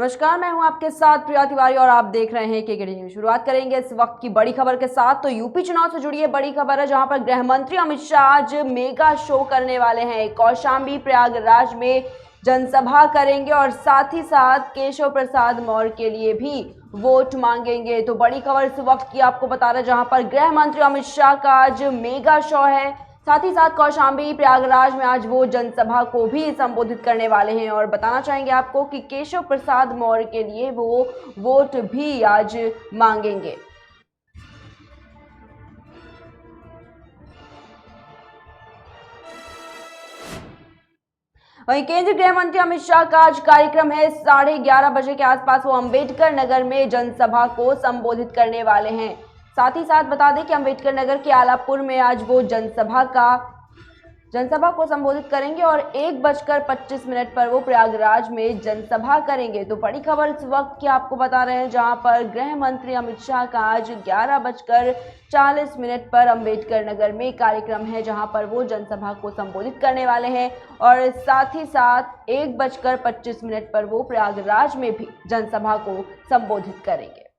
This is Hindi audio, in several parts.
नमस्कार, मैं हूं आपके साथ प्रिया तिवारी और आप देख रहे हैं केकेडी न्यूज। शुरुआत करेंगे इस वक्त की बड़ी खबर के साथ। तो यूपी चुनाव से जुड़ी है बड़ी खबर है, जहां पर गृह मंत्री अमित शाह आज मेगा शो करने वाले हैं। कौशाम्बी प्रयागराज में जनसभा करेंगे और साथ ही साथ केशव प्रसाद मौर्य के लिए भी वोट मांगेंगे। तो बड़ी खबर इस वक्त की आपको बता रहे, जहां पर गृह मंत्री अमित शाह का आज मेगा शो है। साथ ही साथ कौशाम्बी प्रयागराज में आज वो जनसभा को भी संबोधित करने वाले हैं और बताना चाहेंगे आपको कि केशव प्रसाद मौर्य के लिए वो वोट भी आज मांगेंगे। वहीं केंद्रीय गृह मंत्री अमित शाह का आज कार्यक्रम है 11:30 बजे के आसपास। वो अंबेडकर नगर में जनसभा को संबोधित करने वाले हैं। साथ ही साथ बता दें कि अंबेडकर नगर के आलापुर में आज वो जनसभा को संबोधित करेंगे और 1:25 पर वो प्रयागराज में जनसभा करेंगे। तो बड़ी खबर इस वक्त की आपको बता रहे हैं, जहां पर गृह मंत्री अमित शाह का आज 11:40 पर अंबेडकर नगर में कार्यक्रम है, जहां पर वो जनसभा को संबोधित करने वाले हैं और साथ ही साथ 1:25 पर वो प्रयागराज में भी जनसभा को संबोधित करेंगे।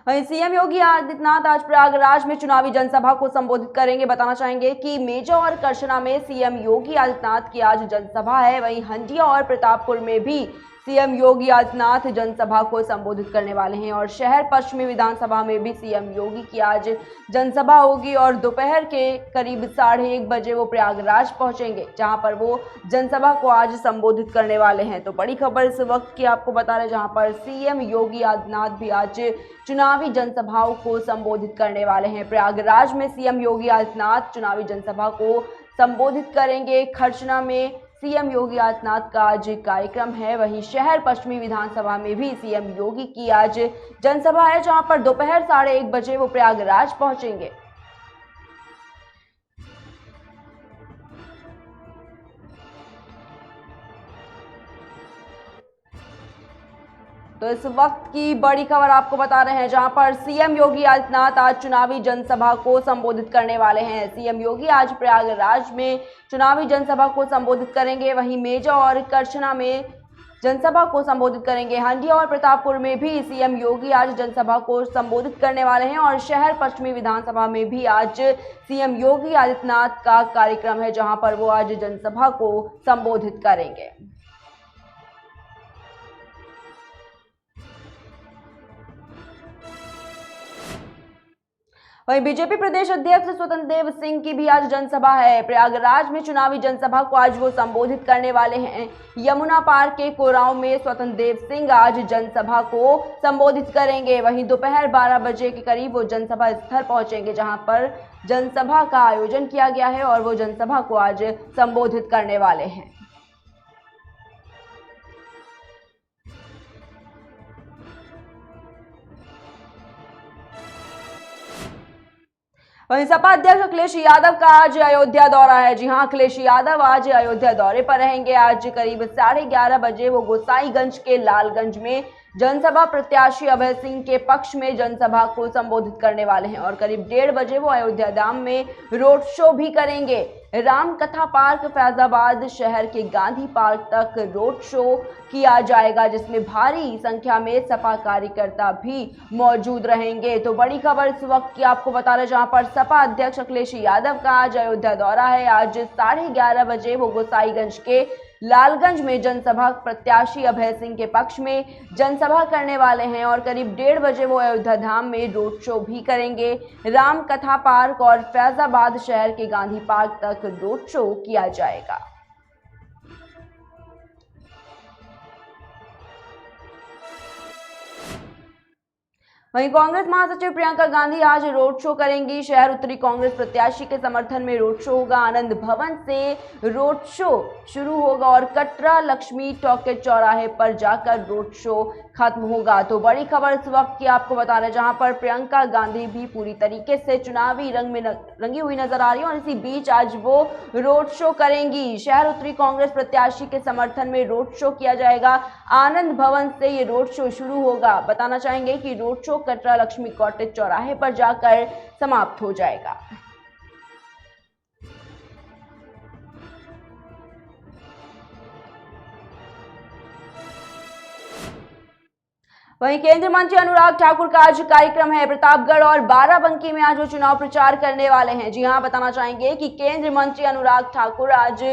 वहीं सीएम योगी आदित्यनाथ आज प्रयागराज में चुनावी जनसभा को संबोधित करेंगे। बताना चाहेंगे कि मेजा और करछना में सीएम योगी आदित्यनाथ की आज जनसभा है। वहीं हंडिया और प्रतापपुर में भी सीएम योगी आदित्यनाथ जनसभा को संबोधित करने वाले हैं और शहर पश्चिमी विधानसभा में भी सीएम योगी की आज जनसभा होगी और दोपहर के करीब 1:30 बजे वो प्रयागराज पहुंचेंगे, जहां पर वो जनसभा को आज संबोधित करने वाले हैं। तो बड़ी खबर इस वक्त की आपको बता रहे, जहां पर सीएम योगी आदित्यनाथ भी आज चुनावी जनसभाओं को संबोधित करने वाले हैं। प्रयागराज में सीएम योगी आदित्यनाथ चुनावी जनसभा को संबोधित करेंगे। खरछना में सीएम योगी आदित्यनाथ का आज कार्यक्रम है। वहीं शहर पश्चिमी विधानसभा में भी सीएम योगी की आज जनसभा है, जहां पर दोपहर 1:30 बजे वो प्रयागराज पहुंचेंगे। तो इस वक्त की बड़ी खबर आपको बता रहे हैं, जहां पर सीएम योगी आदित्यनाथ आज चुनावी जनसभा को संबोधित करने वाले हैं। सीएम योगी आज प्रयागराज में चुनावी जनसभा को संबोधित करेंगे। वहीं मेजा और करछना में जनसभा को संबोधित करेंगे। हंडिया और प्रतापपुर में भी सीएम योगी आज जनसभा को संबोधित करने वाले हैं और शहर पश्चिमी विधानसभा में भी आज सीएम योगी आदित्यनाथ का कार्यक्रम है, जहां पर वो आज जनसभा को संबोधित करेंगे। वहीं बीजेपी प्रदेश अध्यक्ष स्वतंत्र देव सिंह की भी आज जनसभा है। प्रयागराज में चुनावी जनसभा को आज वो संबोधित करने वाले हैं। यमुना पार के कोरांव में स्वतंत्र देव सिंह आज जनसभा को संबोधित करेंगे। वहीं दोपहर 12 बजे के करीब वो जनसभा स्थल पहुंचेंगे, जहां पर जनसभा का आयोजन किया गया है और वो जनसभा को आज संबोधित करने वाले हैं। वहीं सपा अध्यक्ष अखिलेश यादव का आज अयोध्या दौरा है। जी हां, अखिलेश यादव आज अयोध्या दौरे पर रहेंगे। आज करीब 11:30 बजे वो गोसाईगंज के लालगंज में जनसभा प्रत्याशी अभय सिंह के पक्ष में जनसभा को संबोधित करने वाले हैं और करीब 1:30 बजे वो अयोध्या धाम में रोड शो भी करेंगे। राम कथा पार्क फैजाबाद शहर के गांधी पार्क तक रोड शो किया जाएगा, जिसमें भारी संख्या में सपा कार्यकर्ता भी मौजूद रहेंगे। तो बड़ी खबर इस वक्त की आपको बता रहे, जहां पर सपा अध्यक्ष अखिलेश यादव का आज अयोध्या दौरा है। आज 11:30 बजे वो गोसाईगंज के लालगंज में जनसभा प्रत्याशी अभय सिंह के पक्ष में जनसभा करने वाले हैं और करीब 1:30 बजे वो अयोध्या धाम में रोड शो भी करेंगे। राम कथा पार्क और फैजाबाद शहर के गांधी पार्क तक रोड शो किया जाएगा। वहीं कांग्रेस महासचिव प्रियंका गांधी आज रोड शो करेंगी। शहर उत्तरी कांग्रेस प्रत्याशी के समर्थन में रोड शो होगा। आनंद भवन से रोड शो शुरू होगा और कटरा लक्ष्मी टॉकीज चौराहे पर जाकर रोड शो खत्म होगा। तो बड़ी खबर इस वक्त की आपको बता रहे, जहां पर प्रियंका गांधी भी पूरी तरीके से चुनावी रंग में रंगी हुई नजर आ रही है और इसी बीच आज वो रोड शो करेंगी। शहर उत्तरी कांग्रेस प्रत्याशी के समर्थन में रोड शो किया जाएगा। आनंद भवन से ये रोड शो शुरू होगा। बताना चाहेंगे कि road show Katra Lakshmi cottage चौराहे पर जाकर समाप्त हो जाएगा। वहीं केंद्रीय मंत्री अनुराग ठाकुर का आज कार्यक्रम है प्रतापगढ़ और बाराबंकी में। आज वो चुनाव प्रचार करने वाले हैं। जी हां, बताना चाहेंगे कि केंद्रीय मंत्री अनुराग ठाकुर आज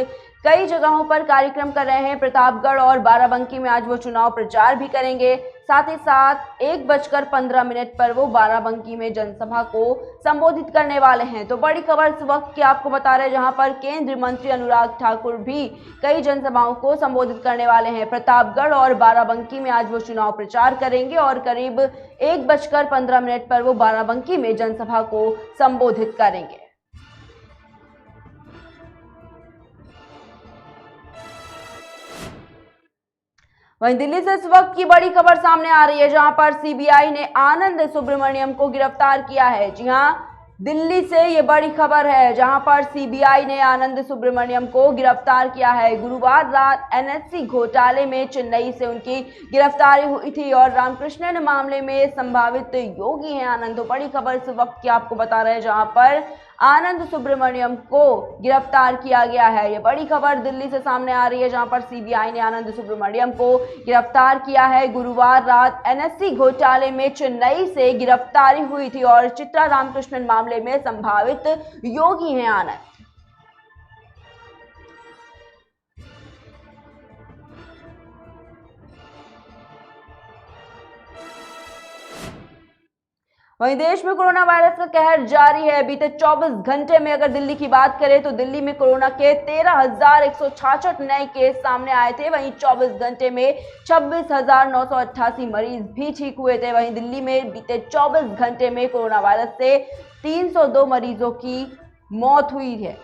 कई जगहों पर कार्यक्रम कर रहे हैं। प्रतापगढ़ और बाराबंकी में आज वो चुनाव प्रचार भी करेंगे। साथ ही साथ 1:15 पर वो बाराबंकी में जनसभा को संबोधित करने वाले हैं। तो बड़ी खबर इस वक्त की आपको बता रहे हैं, जहां पर केंद्रीय मंत्री अनुराग ठाकुर भी कई जनसभाओं को संबोधित करने वाले हैं। प्रतापगढ़ और बाराबंकी में आज वो चुनाव प्रचार करेंगे और करीब 1:15 पर वो बाराबंकी में जनसभा को संबोधित करेंगे। वहीं दिल्ली से इस वक्त की बड़ी खबर सामने आ रही है, जहां पर सीबीआई ने आनंद सुब्रमण्यम को गिरफ्तार किया है। जी हां, दिल्ली से ये बड़ी खबर है, जहां पर सीबीआई ने आनंद सुब्रमण्यम को गिरफ्तार किया है। गुरुवार रात एनएससी घोटाले में चेन्नई से उनकी गिरफ्तारी हुई थी और रामकृष्णन मामले में संभावित योगी हैं आनंद। तो बड़ी खबर इस वक्त की आपको बता रहे हैं, जहां पर आनंद सुब्रमण्यम को गिरफ्तार किया गया है। ये बड़ी खबर दिल्ली से सामने आ रही है, जहां पर सीबीआई ने आनंद सुब्रमण्यम को गिरफ्तार किया है। गुरुवार रात एनएससी घोटाले में चेन्नई से गिरफ्तारी हुई थी और चित्रा रामकृष्णन मामले में संभावित योगी हैं आनंद। वहीं देश में कोरोना वायरस का कहर जारी है। बीते 24 घंटे में अगर दिल्ली की बात करें तो दिल्ली में कोरोना के 13,166 नए केस सामने आए थे। वहीं 24 घंटे में 26,988 मरीज भी ठीक हुए थे। वहीं दिल्ली में बीते 24 घंटे में कोरोना वायरस से 302 मरीजों की मौत हुई है।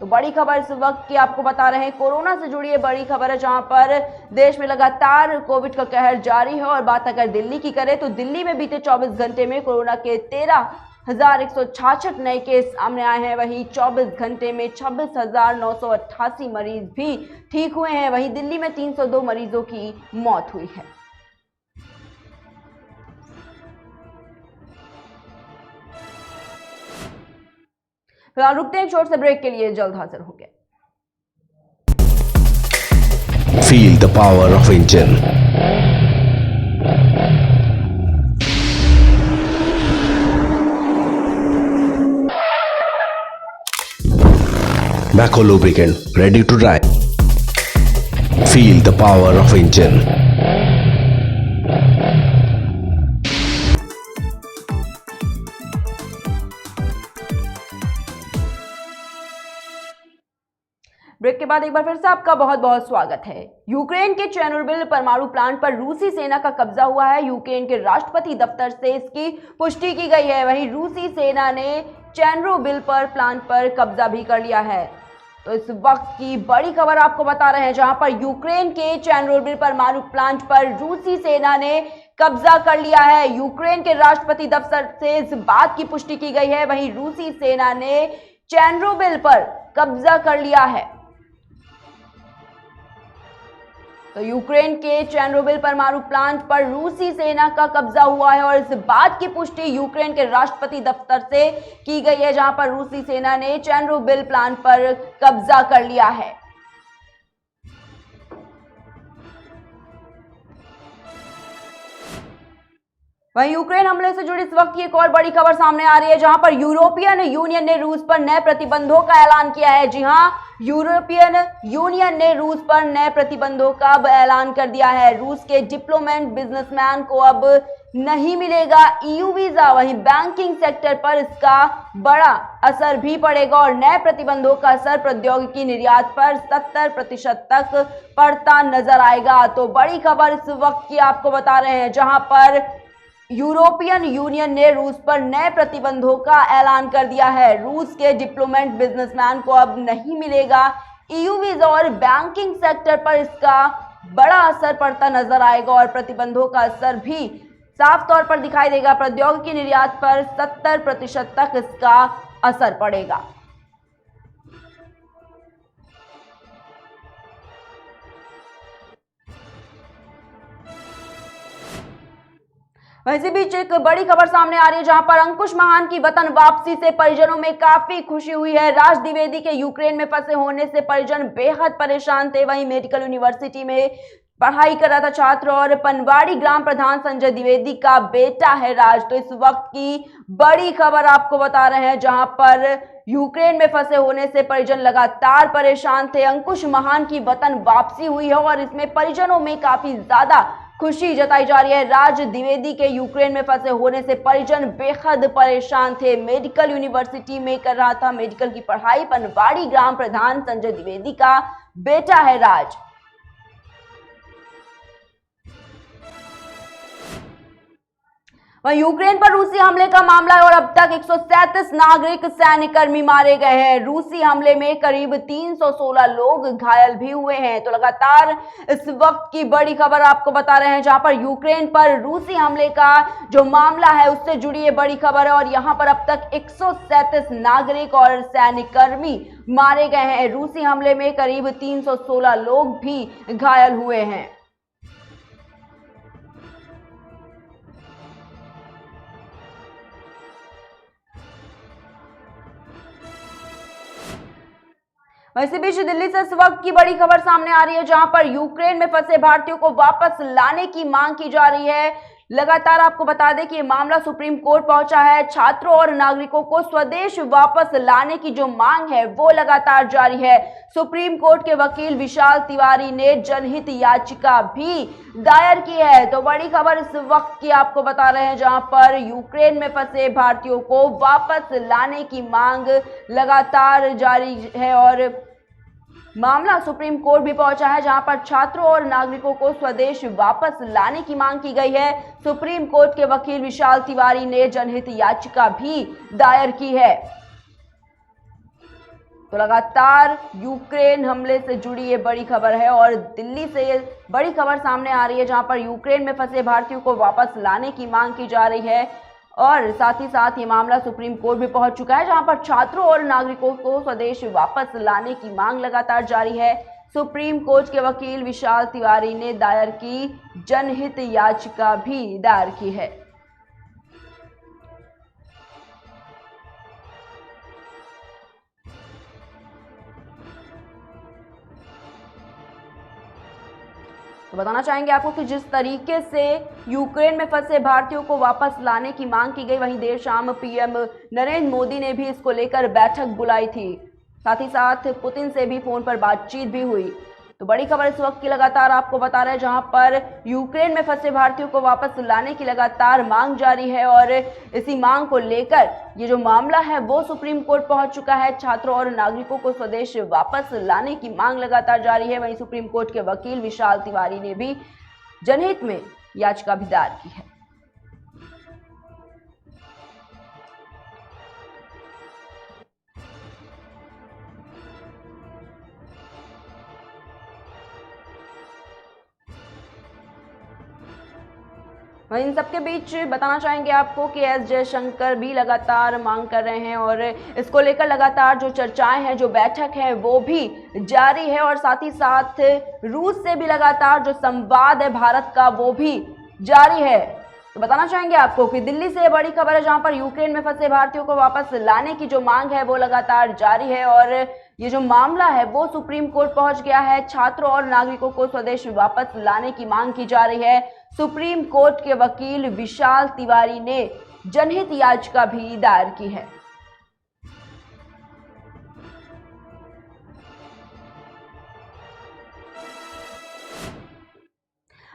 तो बड़ी खबर इस वक्त की आपको बता रहे हैं, कोरोना से जुड़ी ये बड़ी खबर है, जहां पर देश में लगातार कोविड का कहर जारी है। और बात अगर दिल्ली की करें तो दिल्ली में बीते 24 घंटे में कोरोना के 13,166 नए केस सामने आए हैं। वहीं 24 घंटे में 26,988 मरीज भी ठीक हुए हैं। वहीं दिल्ली में 302 मरीजों की मौत हुई है। फिलहाल रुकते हैं छोटे से ब्रेक के लिए, जल्द हाजिर होंगे। Feel the power of engine. Baco lubricant ready to drive. Feel the power of engine. Break के बाद एक बार फिर से आपका बहुत बहुत स्वागत है। यूक्रेन के चेर्नोबिल परमाणु प्लांट पर रूसी सेना का कब्जा हुआ है। यूक्रेन के राष्ट्रपति दफ्तर से इसकी पुष्टि की गई है। वहीं रूसी सेना ने चेर्नोबिल प्लांट पर कब्जा भी कर लिया है। तो इस वक्त की बड़ी खबर आपको बता रहे हैं, जहां पर यूक्रेन के चेर्नोबिल परमाणु प्लांट पर रूसी सेना ने कब्जा कर लिया है। यूक्रेन के राष्ट्रपति दफ्तर से इस बात की पुष्टि की गई है। वहीं रूसी सेना ने चेर्नोबिल पर कब्जा कर लिया है। तो यूक्रेन के चेर्नोबिल परमाणु प्लांट पर रूसी सेना का कब्जा हुआ है और इस बात की पुष्टि यूक्रेन के राष्ट्रपति दफ्तर से की गई है, जहां पर रूसी सेना ने चेर्नोबिल प्लांट पर कब्जा कर लिया है। वहीं यूक्रेन हमले से जुड़ी इस वक्त की एक और बड़ी खबर सामने आ रही है, जहां पर यूरोपियन यूनियन ने रूस पर नए प्रतिबंधों का ऐलान किया है। जी हां, यूरोपियन यूनियन ने रूस पर नए प्रतिबंधों का ऐलान कर दिया है। रूस के डिप्लोमेट बिजनेसमैन को अब नहीं मिलेगा ईयू वीजा। वहीं बैंकिंग सेक्टर पर इसका बड़ा असर भी पड़ेगा और नए प्रतिबंधों का असर प्रौद्योगिकी निर्यात पर 70% तक पड़ता नजर आएगा। तो बड़ी खबर इस वक्त की आपको बता रहे हैं, जहां पर यूरोपियन यूनियन ने रूस पर नए प्रतिबंधों का ऐलान कर दिया है। रूस के डिप्लोमेट बिजनेसमैन को अब नहीं मिलेगा ईयू वीजा और बैंकिंग सेक्टर पर इसका बड़ा असर पड़ता नजर आएगा और प्रतिबंधों का असर भी साफ तौर पर दिखाई देगा। प्रौद्योगिकी निर्यात पर 70% तक इसका असर पड़ेगा। वैसे बीच एक बड़ी खबर सामने आ रही है जहां पर अंकुश महान की वतन वापसी से परिजनों में काफी खुशी हुई है। राज द्विवेदी के यूक्रेन में फंसे होने से परिजन बेहद परेशान थे। वहीं मेडिकल यूनिवर्सिटी में पढ़ाई कर रहा था छात्र और पनवाड़ी ग्राम प्रधान संजय द्विवेदी का बेटा है राज। तो इस वक्त की बड़ी खबर आपको बता रहे हैं जहां पर यूक्रेन में फंसे होने से परिजन लगातार परेशान थे। अंकुश महान की वतन वापसी हुई है और इसमें परिजनों में काफी ज्यादा खुशी जताई जा रही है। राज द्विवेदी के यूक्रेन में फंसे होने से परिजन बेहद परेशान थे। मेडिकल यूनिवर्सिटी में कर रहा था मेडिकल की पढ़ाई। पनवाड़ी ग्राम प्रधान संजय द्विवेदी का बेटा है राज। वहीं यूक्रेन पर रूसी हमले का मामला है और अब तक 137 नागरिक सैन्यकर्मी मारे गए हैं। रूसी हमले में करीब 316 लोग घायल भी हुए हैं। तो लगातार इस वक्त की बड़ी खबर आपको बता रहे हैं जहां पर यूक्रेन पर रूसी हमले का जो मामला है उससे जुड़ी ये बड़ी खबर है और यहां पर अब तक 137 नागरिक और सैन्यकर्मी मारे गए हैं। रूसी हमले में करीब 316 लोग भी घायल हुए हैं। वैसे बीच दिल्ली से इस वक्त की बड़ी खबर सामने आ रही है जहां पर यूक्रेन में फंसे भारतीयों को वापस लाने की मांग की जा रही है। लगातार आपको बता दें कि ये मामला सुप्रीम कोर्ट पहुंचा है। छात्रों और नागरिकों को स्वदेश वापस लाने की जो मांग है वो लगातार जारी है। सुप्रीम कोर्ट के वकील विशाल तिवारी ने जनहित याचिका भी दायर की है। तो बड़ी खबर इस वक्त की आपको बता रहे हैं जहां पर यूक्रेन में फंसे भारतीयों को वापस लाने की मांग लगातार जारी है और मामला सुप्रीम कोर्ट भी पहुंचा है जहां पर छात्रों और नागरिकों को स्वदेश वापस लाने की मांग की गई है। सुप्रीम कोर्ट के वकील विशाल तिवारी ने जनहित याचिका भी दायर की है। तो लगातार यूक्रेन हमले से जुड़ी ये बड़ी खबर है और दिल्ली से ये बड़ी खबर सामने आ रही है जहां पर यूक्रेन में फंसे भारतीयों को वापस लाने की मांग की जा रही है और साथ ही साथ ये मामला सुप्रीम कोर्ट भी पहुंच चुका है जहां पर छात्रों और नागरिकों को स्वदेश वापस लाने की मांग लगातार जारी है। सुप्रीम कोर्ट के वकील विशाल तिवारी ने दायर की जनहित याचिका भी दायर की है। तो बताना चाहेंगे आपको कि जिस तरीके से यूक्रेन में फंसे भारतीयों को वापस लाने की मांग की गई, वहीं देर शाम पीएम नरेंद्र मोदी ने भी इसको लेकर बैठक बुलाई थी। साथ ही साथ पुतिन से भी फोन पर बातचीत भी हुई। तो बड़ी खबर इस वक्त की लगातार आपको बता रहे हैं जहां पर यूक्रेन में फंसे भारतीयों को वापस लाने की लगातार मांग जारी है और इसी मांग को लेकर ये जो मामला है वो सुप्रीम कोर्ट पहुंच चुका है। छात्रों और नागरिकों को स्वदेश वापस लाने की मांग लगातार जारी है। वहीं सुप्रीम कोर्ट के वकील विशाल तिवारी ने भी जनहित में याचिका भी दायर की है। वहीं इन सबके बीच बताना चाहेंगे आपको कि एस जयशंकर भी लगातार मांग कर रहे हैं और इसको लेकर लगातार जो चर्चाएं हैं, जो बैठक है वो भी जारी है और साथ ही साथ रूस से भी लगातार जो संवाद है भारत का वो भी जारी है। तो बताना चाहेंगे आपको कि दिल्ली से बड़ी खबर है जहां पर यूक्रेन में फंसे भारतीयों को वापस लाने की जो मांग है वो लगातार जारी है और ये जो मामला है वो सुप्रीम कोर्ट पहुंच गया है। छात्रों और नागरिकों को स्वदेश वापस लाने की मांग की जा रही है। सुप्रीम कोर्ट के वकील विशाल तिवारी ने जनहित याचिका भी दायर की है।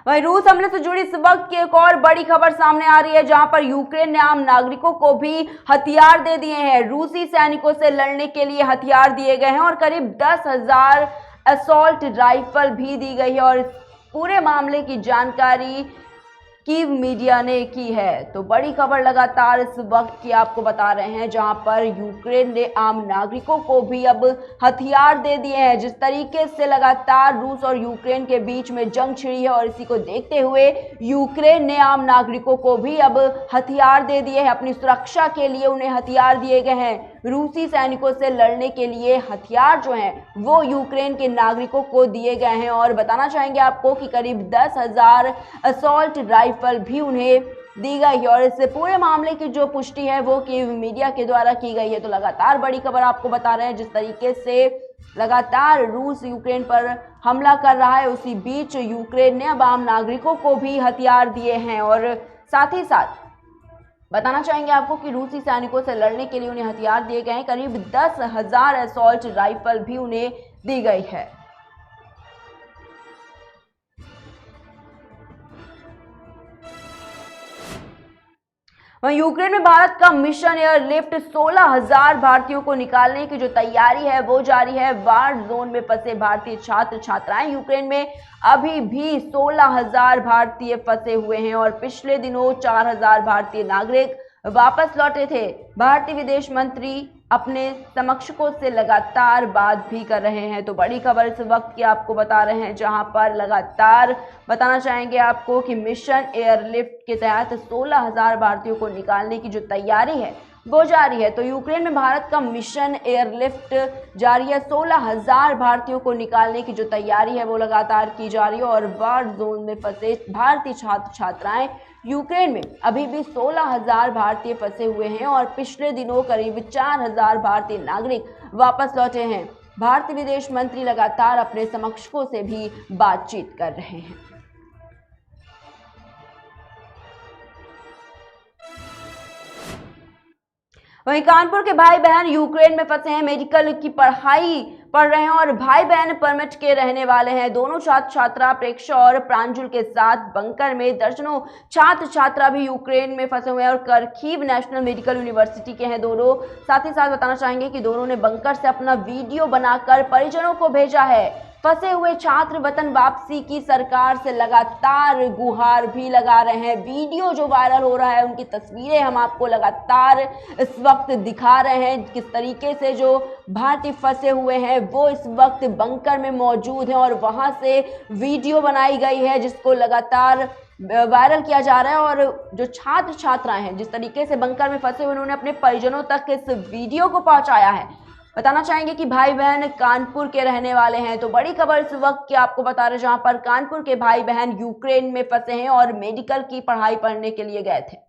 वहीं रूस हमले से जुड़ी इस वक्त की एक और बड़ी खबर सामने आ रही है जहां पर यूक्रेन ने आम नागरिकों को भी हथियार दे दिए हैं। रूसी सैनिकों से लड़ने के लिए हथियार दिए गए हैं और करीब 10,000 असॉल्ट राइफल भी दी गई है और इस पूरे मामले की जानकारी कीव मीडिया ने की है। तो बड़ी खबर लगातार इस वक्त की आपको बता रहे हैं जहां पर यूक्रेन ने आम नागरिकों को भी अब हथियार दे दिए हैं। जिस तरीके से लगातार रूस और यूक्रेन के बीच में जंग छिड़ी है और इसी को देखते हुए यूक्रेन ने आम नागरिकों को भी अब हथियार दे दिए हैं। अपनी सुरक्षा के लिए उन्हें हथियार दिए गए हैं। रूसी सैनिकों से लड़ने के लिए हथियार जो हैं वो यूक्रेन के नागरिकों को दिए गए हैं और बताना चाहेंगे आपको कि करीब 10,000 असॉल्ट राइफल भी उन्हें दी गई है। और इस पूरे मामले की जो पुष्टि है वो कीव मीडिया के द्वारा की गई है। तो लगातार बड़ी खबर आपको बता रहे हैं, जिस तरीके से लगातार रूस यूक्रेन पर हमला कर रहा है, उसी बीच यूक्रेन ने अब आम नागरिकों को भी हथियार दिए हैं। और साथ ही साथ बताना चाहेंगे आपको कि रूसी सैनिकों से लड़ने के लिए उन्हें हथियार दिए गए हैं। करीब 10,000 असॉल्ट राइफल भी उन्हें दी गई है। वहीं यूक्रेन में भारत का मिशन एयरलिफ्ट 16,000 भारतीयों को निकालने की जो तैयारी है वो जारी है। वार जोन में फंसे भारतीय छात्र छात्राएं यूक्रेन में अभी भी 16,000 भारतीय फंसे हुए हैं और पिछले दिनों 4,000 भारतीय नागरिक वापस लौटे थे। भारतीय विदेश मंत्री अपने समकक्षों से लगातार बात भी कर रहे हैं। तो बड़ी खबर इस वक्त की आपको बता रहे हैं, जहां पर लगातार बताना चाहेंगे आपको कि मिशन एयरलिफ्ट के तहत 16,000 भारतीयों को निकालने की जो तैयारी है वो जारी है। तो यूक्रेन में भारत का मिशन एयरलिफ्ट जारी है। 16,000 भारतीयों को निकालने की जो तैयारी है वो लगातार की जा रही है और वार जोन में फंसे भारतीय छात्र छात्राएं यूक्रेन में अभी भी 16,000 भारतीय फंसे हुए हैं और पिछले दिनों करीब 4,000 भारतीय नागरिक वापस लौटे हैं। भारतीय विदेश मंत्री लगातार अपने समकक्षों से भी बातचीत कर रहे हैं। वहीं कानपुर के भाई बहन यूक्रेन में फंसे हैं, मेडिकल की पढ़ाई पढ़ रहे हैं और भाई बहन परमिट के रहने वाले हैं। दोनों छात्र छात्रा प्रेक्षा और प्रांजुल के साथ बंकर में दर्जनों छात्र छात्रा भी यूक्रेन में फंसे हुए हैं और करखीव नेशनल मेडिकल यूनिवर्सिटी के हैं दोनों। साथ ही साथ बताना चाहेंगे कि दोनों ने बंकर से अपना वीडियो बनाकर परिजनों को भेजा है। फंसे हुए छात्र वतन वापसी की सरकार से लगातार गुहार भी लगा रहे हैं। वीडियो जो वायरल हो रहा है, उनकी तस्वीरें हम आपको लगातार इस वक्त दिखा रहे हैं, किस तरीके से जो भारतीय फंसे हुए हैं वो इस वक्त बंकर में मौजूद हैं और वहां से वीडियो बनाई गई है जिसको लगातार वायरल किया जा रहा है। और जो छात्र छात्राएं हैं, जिस तरीके से बंकर में फंसे हुए, उन्होंने अपने परिजनों तक इस वीडियो को पहुंचाया है। बताना चाहेंगे कि भाई बहन कानपुर के रहने वाले हैं। तो बड़ी खबर इस वक्त की आपको बता रहे हैं, जहां पर कानपुर के भाई बहन यूक्रेन में फंसे हैं और मेडिकल की पढ़ाई पढ़ने के लिए गए थे।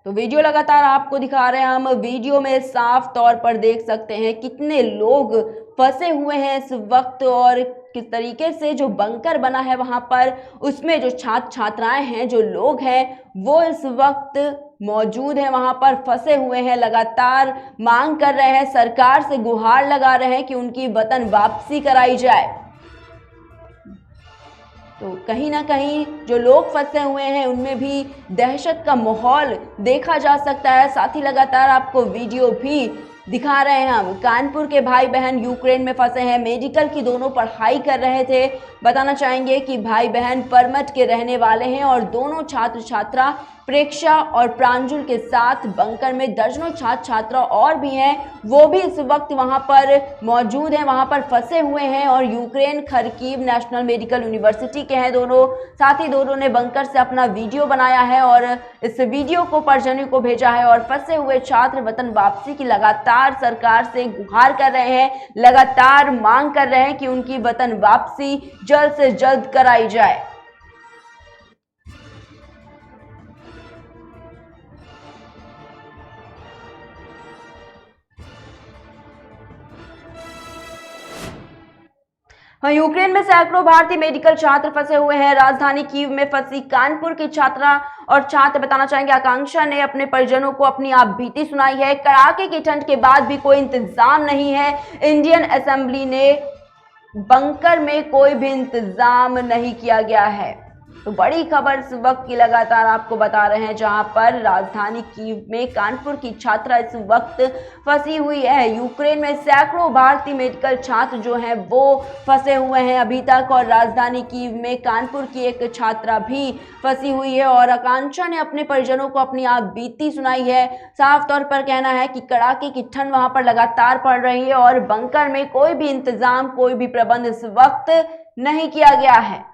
तो वीडियो लगातार आपको दिखा रहे हैं हम। वीडियो में साफ तौर पर देख सकते हैं कितने लोग फंसे हुए हैं इस वक्त और किस तरीके से जो बंकर बना है वहां पर, उसमें जो छात्र छात्राएं हैं, जो लोग हैं, वो इस वक्त मौजूद हैं, वहां पर फंसे हुए हैं। लगातार मांग कर रहे हैं, सरकार से गुहार लगा रहे हैं कि उनकी वतन वापसी कराई जाए। तो कहीं ना कहीं जो लोग फंसे हुए हैं उनमें भी दहशत का माहौल देखा जा सकता है। साथ ही लगातार आपको वीडियो भी दिखा रहे हैं हम। कानपुर के भाई बहन यूक्रेन में फंसे हैं, मेडिकल की दोनों पढ़ाई कर रहे थे। बताना चाहेंगे कि भाई बहन परमट के रहने वाले हैं और दोनों छात्र छात्रा प्रेक्षा और प्रांजुल के साथ बंकर में दर्जनों छात्र छात्रा और भी हैं, वो भी इस वक्त वहां पर मौजूद हैं, वहां पर फंसे हुए हैं और यूक्रेन खरकीव नेशनल मेडिकल यूनिवर्सिटी के हैं दोनों। साथ ही दोनों ने बंकर से अपना वीडियो बनाया है और इस वीडियो को परिजनों को भेजा है और फंसे हुए छात्र वतन वापसी की लगातार सरकार से गुहार कर रहे हैं, लगातार मांग कर रहे हैं कि उनकी वतन वापसी जल्द से जल्द कराई जाए। हाँ, यूक्रेन में सैकड़ों भारतीय मेडिकल छात्र फंसे हुए हैं। राजधानी कीव में फंसी कानपुर की छात्रा और छात्र, बताना चाहेंगे, आकांक्षा ने अपने परिजनों को अपनी आप बीती सुनाई है। कड़ाके की ठंड के बाद भी कोई इंतजाम नहीं है। इंडियन असेंबली ने बंकर में कोई भी इंतजाम नहीं किया गया है। तो बड़ी खबर इस वक्त की लगातार आपको बता रहे हैं, जहां पर राजधानी कीव में कानपुर की छात्रा इस वक्त फंसी हुई है। यूक्रेन में सैकड़ों भारतीय मेडिकल छात्र जो हैं वो फंसे हुए हैं अभी तक और राजधानी कीव में कानपुर की एक छात्रा भी फंसी हुई है और आकांक्षा ने अपने परिजनों को अपनी आप बीती सुनाई है। साफ तौर पर कहना है कि कड़ाके की ठंड वहां पर लगातार पड़ रही है और बंकर में कोई भी इंतजाम, कोई भी प्रबंध इस वक्त नहीं किया गया है।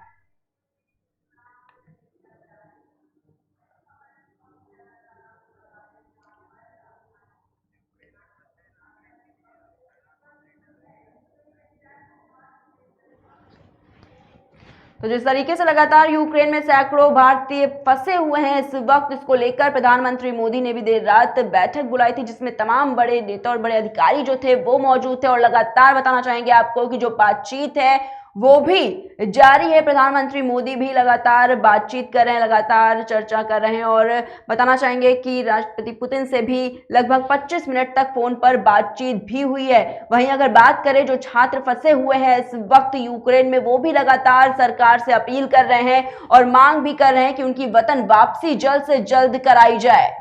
तो जिस तरीके से लगातार यूक्रेन में सैकड़ों भारतीय फंसे हुए हैं इस वक्त, इसको लेकर प्रधानमंत्री मोदी ने भी देर रात बैठक बुलाई थी, जिसमें तमाम बड़े नेता और बड़े अधिकारी जो थे वो मौजूद थे। और लगातार बताना चाहेंगे आपको कि जो बातचीत है वो भी जारी है। प्रधानमंत्री मोदी भी लगातार बातचीत कर रहे हैं, लगातार चर्चा कर रहे हैं। और बताना चाहेंगे कि राष्ट्रपति पुतिन से भी लगभग 25 मिनट तक फोन पर बातचीत भी हुई है। वहीं अगर बात करें जो छात्र फंसे हुए हैं इस वक्त यूक्रेन में, वो भी लगातार सरकार से अपील कर रहे हैं और मांग भी कर रहे हैं कि उनकी वतन वापसी जल्द से जल्द कराई जाए।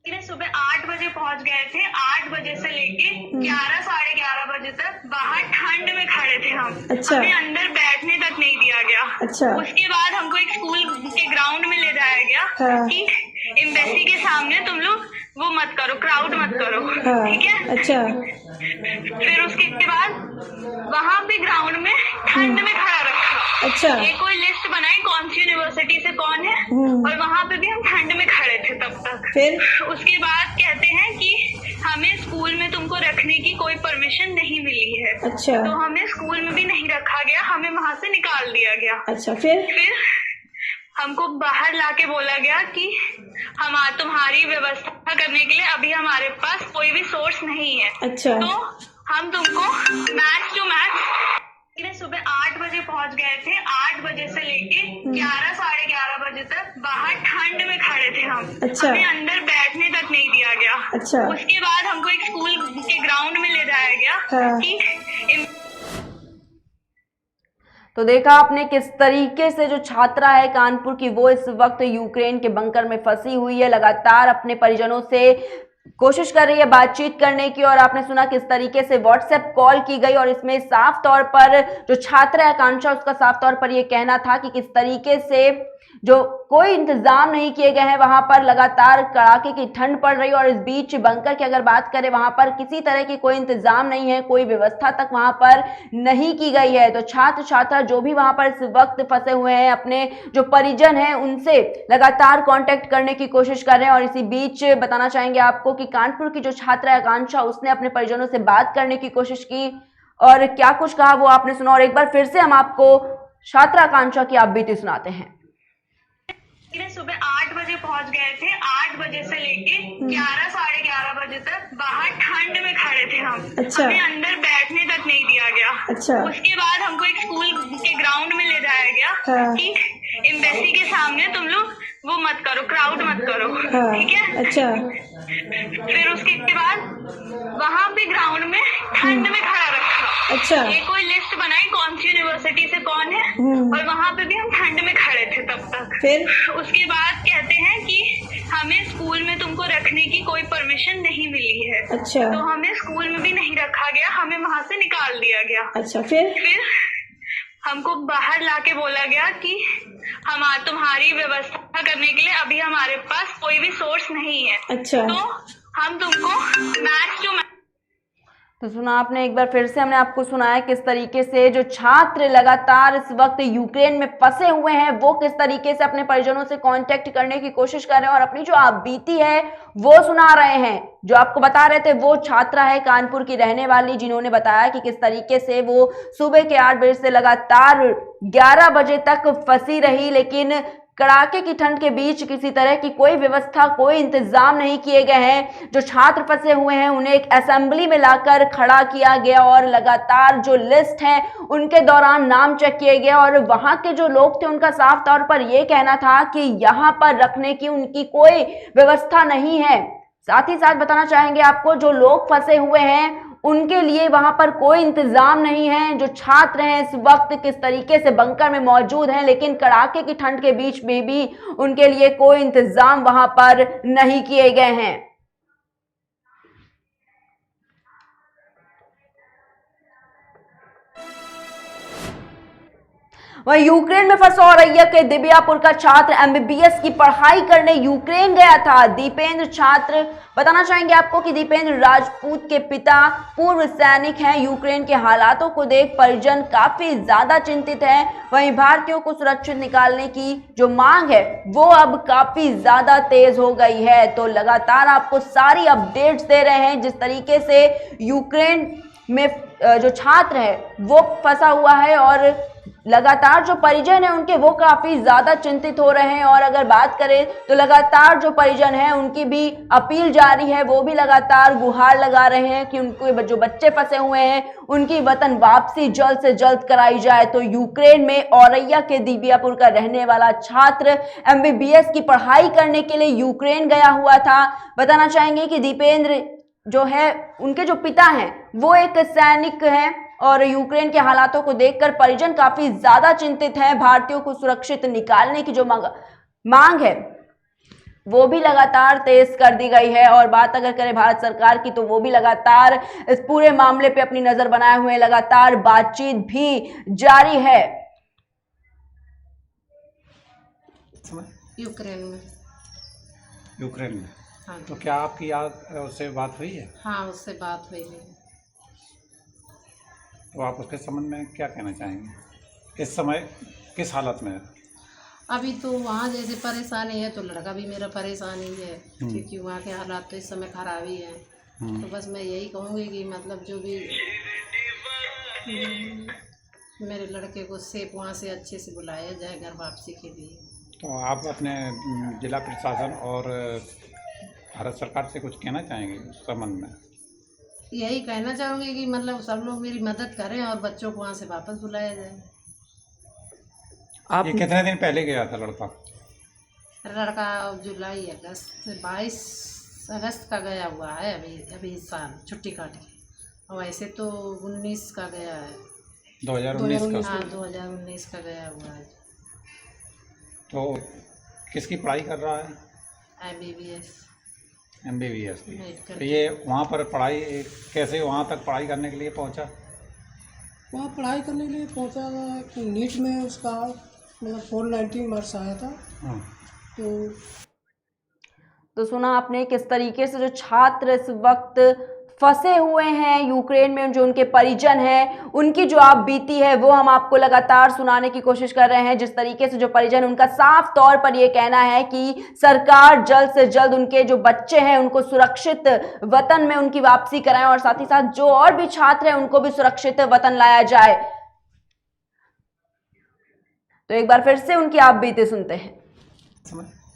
सुबह 8 बजे पहुंच गए थे। 8 बजे से लेके 11 साढ़े 11 बजे तक बाहर ठंड में खड़े थे हम। अच्छा। हमें अंदर बैठने तक नहीं दिया गया। अच्छा। उसके बाद हमको एक स्कूल के ग्राउंड में ले जाया गया। हाँ। कि एम्बेसी के सामने तुम लोग वो मत करो, क्राउड मत करो। हाँ। ठीक है। अच्छा। फिर उसके बाद वहाँ पे ग्राउंड में ठंड में खड़ा रखा। अच्छा। ये कोई लिस्ट बनाई कौन सी यूनिवर्सिटी से कौन है, और वहाँ पे भी हम ठंड में खड़े थे तब तक। फिर उसके बाद कहते हैं कि हमें स्कूल में तुमको रखने की कोई परमिशन नहीं मिली है। अच्छा। तो हमें स्कूल में भी नहीं रखा गया, हमें वहाँ से निकाल दिया गया। अच्छा। फिर हमको बाहर लाके बोला गया कि हम तुम्हारी व्यवस्था करने के लिए अभी हमारे पास कोई भी सोर्स नहीं है। अच्छा। तो हम तुमको मैच टू मैच सुबह 8 बजे पहुंच गए थे। 8 बजे से लेके 11 साढ़े 11 बजे तक बाहर ठंड में खड़े थे हम। अच्छा। हमें अंदर बैठने तक नहीं दिया गया। अच्छा। उसके बाद हमको एक स्कूल के ग्राउंड में ले जाया गया। हाँ। कि तो देखा आपने किस तरीके से जो छात्रा है कानपुर की, वो इस वक्त यूक्रेन के बंकर में फंसी हुई है, लगातार अपने परिजनों से कोशिश कर रही है बातचीत करने की। और आपने सुना किस तरीके से व्हाट्सएप कॉल की गई और इसमें साफ तौर पर जो छात्र है आकांक्षा, उसका साफ तौर पर यह कहना था कि किस तरीके से जो कोई इंतजाम नहीं किए गए हैं, वहां पर लगातार कड़ाके की ठंड पड़ रही है। और इस बीच बंकर की अगर बात करें, वहां पर किसी तरह की कोई इंतजाम नहीं है, कोई व्यवस्था तक वहां पर नहीं की गई है। तो छात्र छात्रा जो भी वहां पर इस वक्त फंसे हुए हैं, अपने जो परिजन हैं उनसे लगातार कांटेक्ट करने की कोशिश कर रहे हैं। और इसी बीच बताना चाहेंगे आपको कि कानपुर की जो छात्रा है आकांक्षा, उसने अपने परिजनों से बात करने की कोशिश की और क्या कुछ कहा वो आपने सुना। और एक बार फिर से हम आपको छात्रा आकांक्षा की आप बीती सुनाते हैं। सुबह 8 बजे पहुंच गए थे। 8 बजे से लेके 11 साढ़े 11 बजे तक बाहर ठंड में खड़े थे हम। अच्छा। हमें अंदर बैठने तक नहीं दिया गया। अच्छा। उसके बाद हमको एक स्कूल के ग्राउंड में ले जाया गया। हाँ। कि एम्बेसी के सामने तुम लोग वो मत करो, क्राउड मत करो। हाँ। ठीक है। अच्छा। फिर उसके बाद वहाँ पे ग्राउंड में ठंड में खड़ा रखा। अच्छा। ये कोई लिस्ट बनाई कौन सी यूनिवर्सिटी से कौन है, और वहाँ पे भी हम ठंड में खड़े थे तब तक। फिर उसके बाद कहते हैं कि हमें स्कूल में तुमको रखने की कोई परमिशन नहीं मिली है। अच्छा। तो हमें स्कूल में भी नहीं रखा गया, हमें वहाँ से निकाल दिया गया। अच्छा। फिर हमको बाहर लाके बोला गया कि हम तुम्हारी व्यवस्था करने के लिए अभी हमारे पास कोई भी सोर्स नहीं है। अच्छा। तो हम तुमको मैच टू मैच। तो सुना आपने, एक बार फिर से हमने आपको सुनाया किस तरीके से जो छात्र लगातार इस वक्त यूक्रेन में फंसे हुए हैं, वो किस तरीके से अपने परिजनों से कांटेक्ट करने की कोशिश कर रहे हैं और अपनी जो आप बीती है वो सुना रहे हैं। जो आपको बता रहे थे वो छात्रा है कानपुर की रहने वाली, जिन्होंने बताया कि किस तरीके से वो सुबह के 8 बजे से लगातार 11 बजे तक फंसी रही, लेकिन कड़ाके की ठंड के बीच किसी तरह की कोई व्यवस्था, कोई इंतजाम नहीं किए गए हैं। जो छात्र फंसे हुए हैं उन्हें एक असेंबली में लाकर खड़ा किया गया और लगातार जो लिस्ट है उनके दौरान नाम चेक किए गए। और वहां के जो लोग थे उनका साफ तौर पर यह कहना था कि यहाँ पर रखने की उनकी कोई व्यवस्था नहीं है। साथ ही साथ बताना चाहेंगे आपको, जो लोग फंसे हुए हैं उनके लिए वहां पर कोई इंतजाम नहीं है। जो छात्र हैं इस वक्त किस तरीके से बंकर में मौजूद हैं, लेकिन कड़ाके की ठंड के बीच में भी उनके लिए कोई इंतजाम वहां पर नहीं किए गए हैं। वहीं यूक्रेन में फंसा औरैया के दिबियापुर का छात्र एमबीबीएस की पढ़ाई करने यूक्रेन गया था। दीपेंद्र छात्र, बताना चाहेंगे आपको कि दीपेंद्र राजपूत के पिता पूर्व सैनिक हैं। यूक्रेन के हालातों को देख परिजन काफी ज्यादा चिंतित हैं। वहीं भारतीयों को सुरक्षित निकालने की जो मांग है वो अब काफी ज्यादा तेज हो गई है। तो लगातार आपको सारी अपडेट्स दे रहे हैं जिस तरीके से यूक्रेन में जो छात्र है वो फंसा हुआ है और लगातार जो परिजन है उनके वो काफी ज्यादा चिंतित हो रहे हैं। और अगर बात करें तो लगातार जो परिजन है उनकी भी अपील जारी है, वो भी लगातार गुहार लगा रहे हैं कि उनको जो बच्चे फंसे हुए हैं उनकी वतन वापसी जल्द से जल्द कराई जाए। तो यूक्रेन में औरैया के दिबियापुर का रहने वाला छात्र MBBS की पढ़ाई करने के लिए यूक्रेन गया हुआ था। बताना चाहेंगे कि दीपेंद्र जो है उनके जो पिता हैं वो एक सैनिक हैं और यूक्रेन के हालातों को देखकर परिजन काफी ज्यादा चिंतित हैं। भारतीयों को सुरक्षित निकालने की जो मांग है वो भी लगातार तेज कर दी गई है। और बात अगर करें भारत सरकार की तो वो भी लगातार इस पूरे मामले पे अपनी नजर बनाए हुए लगातार बातचीत भी जारी है। यूक्रेन में। यूक्रेन में। हाँ तो क्या आपकी उससे बात हुई है? हाँ, उससे बात हुई है। तो आप उसके संबंध में क्या कहना चाहेंगे? इस समय किस हालत में है? अभी तो वहाँ जैसे परेशानी है तो लड़का भी मेरा परेशान ही है, क्योंकि वहाँ के हालात तो इस समय खराब ही हैं। तो बस मैं यही कहूँगी कि मतलब जो भी मेरे लड़के को सेफ वहाँ से अच्छे से बुलाया जाए घर वापसी के लिए। तो आप अपने जिला प्रशासन और भारत सरकार से कुछ कहना चाहेंगे इस संबंध में? यही कहना चाहूँगी कि मतलब सब लोग मेरी मदद करें और बच्चों को वहाँ से वापस बुलाया जाए। ये कितने दिन पहले गया था लड़का? लड़का जुलाई अगस्त 22 अगस्त का गया हुआ है, अभी इस साल छुट्टी काट के। और वैसे तो 19 का गया है, 2019 का। हाँ 2019 का गया हुआ है। तो किसकी पढ़ाई कर रहा है? MBBS की। तो ये वहाँ पर पढ़ाई कैसे वहाँ तक पढ़ाई करने के लिए पहुँचा? वहाँ पढ़ाई करने के लिए पहुँचा कि नीट में उसका मतलब 490 मार्क्स आया था। हाँ। तो सुना आपने किस तरीके से जो छात्र इस वक्त फंसे हुए हैं यूक्रेन में, जो उनके परिजन हैं उनकी जो आप बीती है वो हम आपको लगातार सुनाने की कोशिश कर रहे हैं। जिस तरीके से जो परिजन, उनका साफ तौर पर ये कहना है कि सरकार जल्द से जल्द उनके जो बच्चे हैं उनको सुरक्षित वतन में उनकी वापसी कराएं और साथ ही साथ जो और भी छात्र हैं उनको भी सुरक्षित वतन लाया जाए। तो एक बार फिर से उनकी आप बीते सुनते हैं।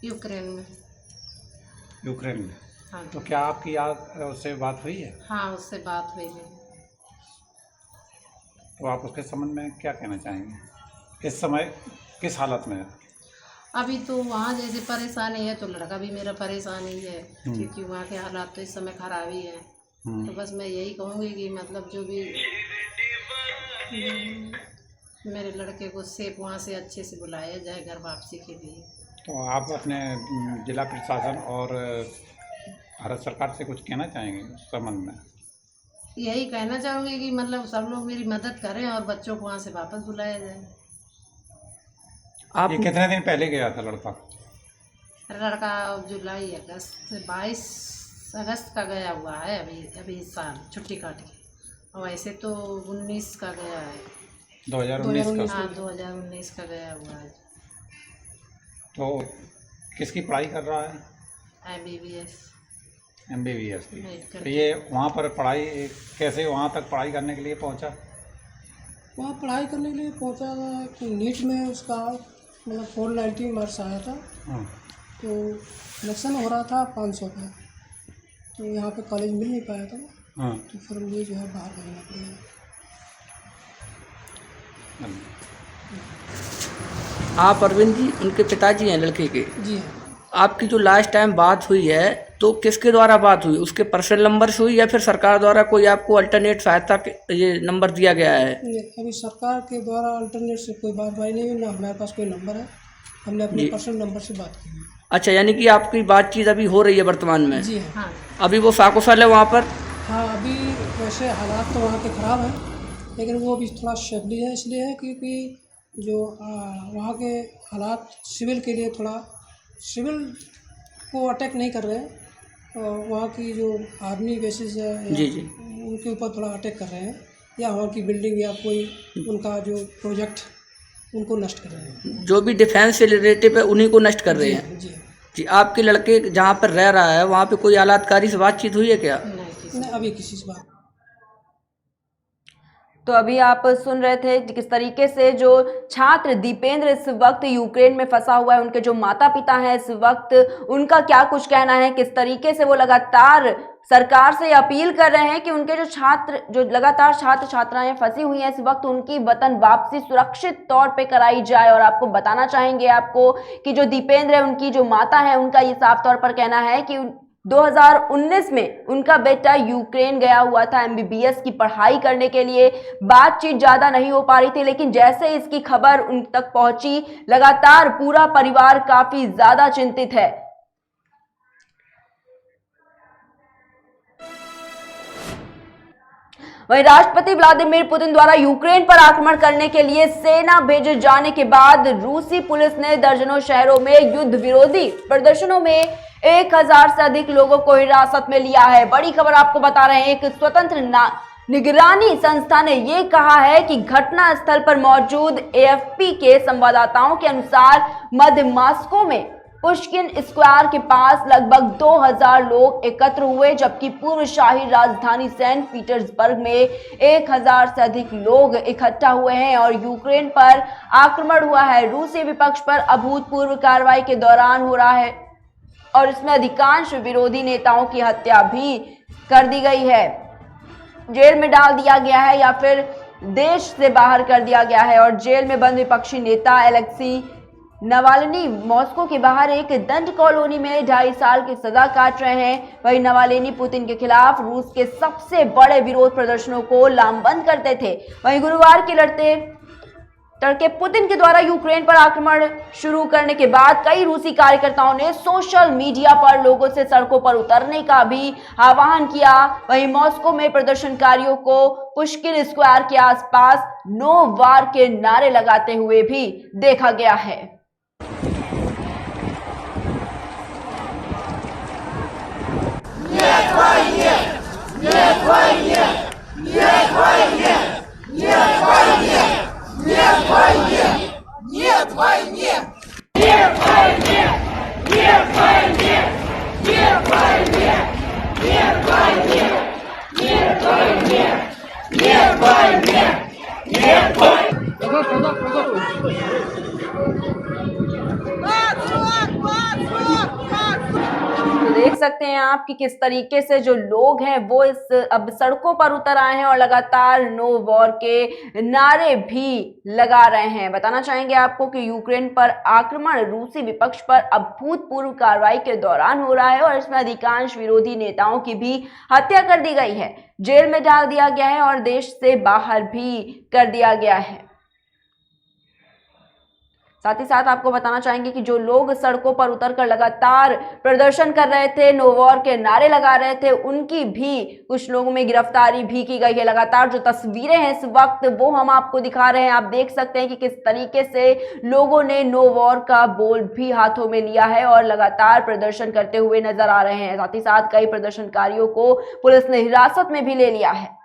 यूक्रेन में। यूक्रेन में। हाँ तो क्या आपकी उससे बात हुई है? हाँ, उससे बात हुई है। तो आप उसके संबंध में क्या कहना चाहेंगे? इस समय किस हालत में है? अभी तो वहाँ जैसे परेशानी है तो लड़का भी मेरा परेशान ही है, क्योंकि वहाँ के हालात तो इस समय खराब ही हैं। तो बस मैं यही कहूँगी कि मतलब जो भी मेरे लड़के को सेफ वहाँ से अच्छे से बुलाया जाए घर वापसी के लिए। तो आप अपने जिला प्रशासन और भारत सरकार से कुछ कहना चाहेंगे इस संबंध में? यही कहना चाहूँगी कि मतलब सब लोग मेरी मदद करें और बच्चों को वहाँ से वापस बुलाया जाए। ये कितने दिन पहले गया था लड़का? लड़का जुलाई अगस्त 22 अगस्त का गया हुआ है, अभी इस साल छुट्टी काट के। और वैसे तो 19 का गया है, 2019 का। हाँ 2019 का गया हुआ है। तो किसकी पढ़ाई कर रहा है? MBBS की। तो ये वहाँ पर पढ़ाई कैसे वहाँ तक पढ़ाई करने के लिए पहुँचा? वहाँ पढ़ाई करने के लिए पहुँचा कि नीट में उसका मतलब 490 मार्क्स आया था। हाँ। तो सिलेक्शन हो रहा था 500 का, तो यहाँ पे कॉलेज मिल नहीं पाया था। हाँ। तो फिर मुझे जो है बाहर करना पड़ेगा। आप अरविंद जी उनके पिताजी हैं लड़के के? जी हाँ। आपकी जो लास्ट टाइम बात हुई है तो किसके द्वारा बात हुई? उसके पर्सनल नंबर से हुई या फिर सरकार द्वारा कोई आपको अल्टरनेट सहायता के ये नंबर दिया गया है? अभी सरकार के द्वारा अल्टरनेट से कोई बात नहीं हुई, ना हमारे पास कोई नंबर है। हमने अपने पर्सनल नंबर से बात की है। अच्छा, यानी कि आपकी बातचीत अभी हो रही है वर्तमान में? जी हाँ। अभी वो साकुशल है वहाँ पर? हाँ, अभी वैसे हालात तो वहाँ के ख़राब हैं, लेकिन वो अभी थोड़ा सेफली है। इसलिए है क्योंकि जो वहाँ के हालात सिविल के लिए थोड़ा सिविल को अटैक नहीं कर रहे हैं, और वहाँ की जो आर्मी बेसिस है जी उनके ऊपर थोड़ा अटैक कर रहे हैं, या वहाँ की बिल्डिंग या कोई उनका जो प्रोजेक्ट उनको नष्ट कर रहे हैं। जो भी डिफेंस से रिलेटिव है उन्हीं को नष्ट कर रहे हैं। जी जी, आपके लड़के जहाँ पर रह रहा है वहाँ पे कोई आलातकारी से बातचीत हुई है क्या? नहीं, अभी किसी से बात। तो अभी आप सुन रहे थे कि किस तरीके से जो छात्र दीपेंद्र इस वक्त यूक्रेन में फंसा हुआ है, उनके जो माता पिता हैं इस वक्त उनका क्या कुछ कहना है, किस तरीके से वो लगातार सरकार से अपील कर रहे हैं कि उनके जो लगातार छात्र छात्राएं फंसी हुई हैं इस वक्त उनकी वतन वापसी सुरक्षित तौर पे कराई जाए। और आपको बताना चाहेंगे आपको कि जो दीपेंद्र है उनकी जो माता है उनका ये साफ तौर पर कहना है कि 2019 में उनका बेटा यूक्रेन गया हुआ था MBBS की पढ़ाई करने के लिए। बातचीत ज्यादा नहीं हो पा रही थी, लेकिन जैसे इसकी खबर उन तक पहुंची लगातार पूरा परिवार काफी ज्यादा चिंतित है। वहीं राष्ट्रपति व्लादिमीर पुतिन द्वारा यूक्रेन पर आक्रमण करने के लिए सेना भेजे जाने के बाद रूसी पुलिस ने दर्जनों शहरों में युद्ध विरोधी प्रदर्शनों में 1000 से अधिक लोगों को हिरासत में लिया है। बड़ी खबर आपको बता रहे हैं, एक स्वतंत्र निगरानी संस्था ने यह कहा है कि घटना स्थल पर मौजूद AFP के संवाददाताओं के अनुसार मध्य मॉस्को में पुष्किन स्क्वायर के पास लगभग 2000 लोग एकत्र हुए, जबकि पूर्व शाही राजधानी सेंट पीटर्सबर्ग में 1000 से अधिक लोग इकट्ठा हुए हैं और यूक्रेन पर आक्रमण हुआ है। रूसी विपक्ष पर अभूतपूर्व कार्रवाई के दौरान हो रहा है और इसमें अधिकांश विरोधी नेताओं की हत्या भी कर दी गई है, जेल में डाल दिया गया है या फिर देश से बाहर कर दिया गया है। और जेल में बंद विपक्षी नेता अलेक्सी नवाल्नी मॉस्को के बाहर एक दंड कॉलोनी में 2.5 साल की सजा काट रहे हैं। वहीं नवाल्नी पुतिन के खिलाफ रूस के सबसे बड़े विरोध प्रदर्शनों को लामबंद करते थे। वहीं गुरुवार के तड़के पुतिन के द्वारा यूक्रेन पर आक्रमण शुरू करने के बाद कई रूसी कार्यकर्ताओं ने सोशल मीडिया पर लोगों से सड़कों पर उतरने का भी आह्वान किया। वहीं मॉस्को में प्रदर्शनकारियों को पुष्किन स्क्वायर के आसपास नो वार के नारे लगाते हुए भी देखा गया है। तो देख सकते हैं आप कि किस तरीके से जो लोग हैं वो इस अब सड़कों पर उतर आए हैं और लगातार नो वॉर के नारे भी लगा रहे हैं। बताना चाहेंगे आपको कि यूक्रेन पर आक्रमण रूसी विपक्ष पर अभूतपूर्व कार्रवाई के दौरान हो रहा है और इसमें अधिकांश विरोधी नेताओं की भी हत्या कर दी गई है, जेल में डाल दिया गया है और देश से बाहर भी कर दिया गया है। साथ ही साथ आपको बताना चाहेंगे कि जो लोग सड़कों पर उतरकर लगातार प्रदर्शन कर रहे थे, नो वॉर के नारे लगा रहे थे, उनकी भी कुछ लोगों में गिरफ्तारी भी की गई है। लगातार जो तस्वीरें हैं इस वक्त वो हम आपको दिखा रहे हैं। आप देख सकते हैं कि किस तरीके से लोगों ने नो वॉर का बोल भी हाथों में लिया है और लगातार प्रदर्शन करते हुए नजर आ रहे हैं। साथ ही साथ कई प्रदर्शनकारियों को पुलिस ने हिरासत में भी ले लिया है।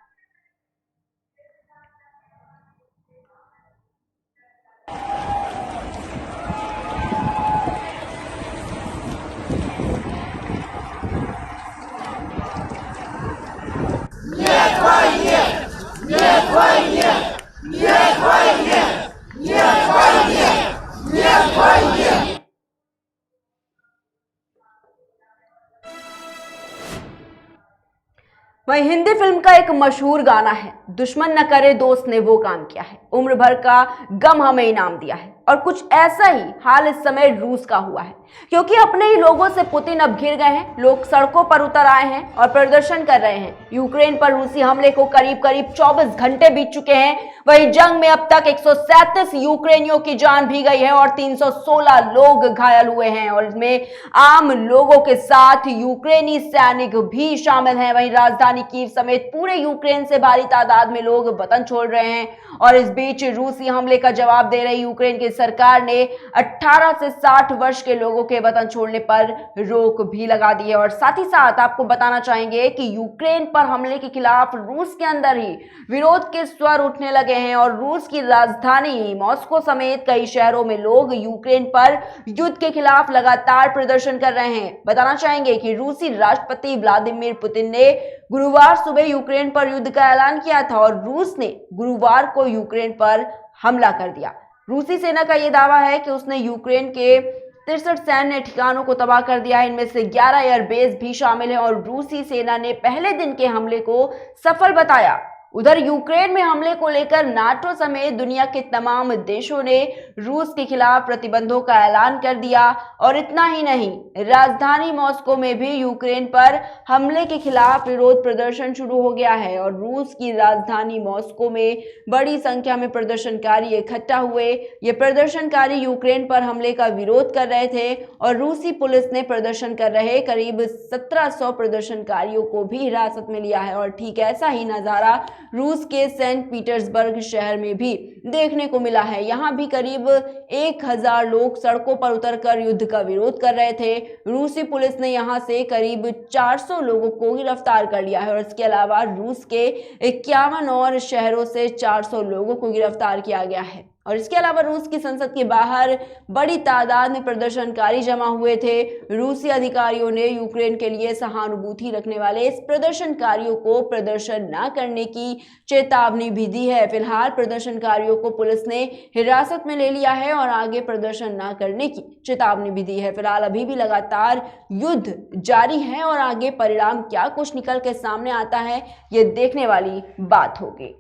वहीं हिंदी फिल्म का एक मशहूर गाना है, दुश्मन न करे दोस्त ने वो काम किया है, उम्र भर का गम हमें इनाम दिया है। और कुछ ऐसा ही हाल इस समय रूस का हुआ है, क्योंकि अपने ही लोगों से पुतिन अब घिर गए हैं। लोग सड़कों पर उतर आए हैं और प्रदर्शन कर रहे हैं। यूक्रेन पर रूसी हमले को करीब 24 घंटे बीत चुके हैं। वहीं जंग में अब तक 137 यूक्रेनियों की जान भी गई है और 316 लोग घायल हुए हैं और इसमें आम लोगों के साथ यूक्रेनी सैनिक भी शामिल हैं। वहीं राजधानी कीव समेत पूरे यूक्रेन से भारी तादाद में लोग वतन छोड़ रहे हैं और इस बीच रूसी हमले का जवाब दे रही यूक्रेन की सरकार ने 18 से 60 वर्ष के लोगों के वतन छोड़ने पर रोक भी लगा दी है। और साथ ही साथ आपको बताना चाहेंगे कि यूक्रेन पर हमले के खिलाफ रूस के अंदर ही विरोध के स्वर उठने लगे हैं और रूस की राजधानी मॉस्को समेत कई शहरों में लोग यूक्रेन पर युद्ध के खिलाफ लगातार प्रदर्शन कर रहे हैं। बताना चाहेंगे कि रूसी राष्ट्रपति व्लादिमीर पुतिन ने गुरुवार सुबह यूक्रेन पर युद्ध का ऐलान किया था और रूस ने गुरुवार को यूक्रेन पर हमला कर दिया। रूसी सेना का यह दावा है कि उसने यूक्रेन के 63 सैन्य ठिकानों को तबाह कर दिया है। इनमें से 11 एयरबेस भी शामिल हैं और रूसी सेना ने पहले दिन के हमले को सफल बताया। उधर यूक्रेन में हमले को लेकर नाटो समेत दुनिया के तमाम देशों ने रूस के खिलाफ प्रतिबंधों का ऐलान कर दिया। और इतना ही नहीं, राजधानी मॉस्को में भी यूक्रेन पर हमले के खिलाफ विरोध प्रदर्शन शुरू हो गया है और रूस की राजधानी मॉस्को में बड़ी संख्या में प्रदर्शनकारी इकट्ठा हुए। ये प्रदर्शनकारी यूक्रेन पर हमले का विरोध कर रहे थे और रूसी पुलिस ने प्रदर्शन कर रहे करीब 1700 प्रदर्शनकारियों को भी हिरासत में लिया है। और ठीक ऐसा ही नजारा रूस के सेंट पीटर्सबर्ग शहर में भी देखने को मिला है। यहाँ भी करीब 1000 लोग सड़कों पर उतरकर युद्ध का विरोध कर रहे थे। रूसी पुलिस ने यहाँ से करीब 400 लोगों को गिरफ्तार कर लिया है और इसके अलावा रूस के 51 और शहरों से 400 लोगों को गिरफ्तार किया गया है। और इसके अलावा रूस की संसद के बाहर बड़ी तादाद में प्रदर्शनकारी जमा हुए थे। रूसी अधिकारियों ने यूक्रेन के लिए सहानुभूति रखने वाले इस प्रदर्शनकारियों को प्रदर्शन न करने की चेतावनी भी दी है। फिलहाल प्रदर्शनकारियों को पुलिस ने हिरासत में ले लिया है और आगे प्रदर्शन न करने की चेतावनी भी दी है। फिलहाल अभी भी लगातार युद्ध जारी है और आगे परिणाम क्या कुछ निकल के सामने आता है, ये देखने वाली बात होगी।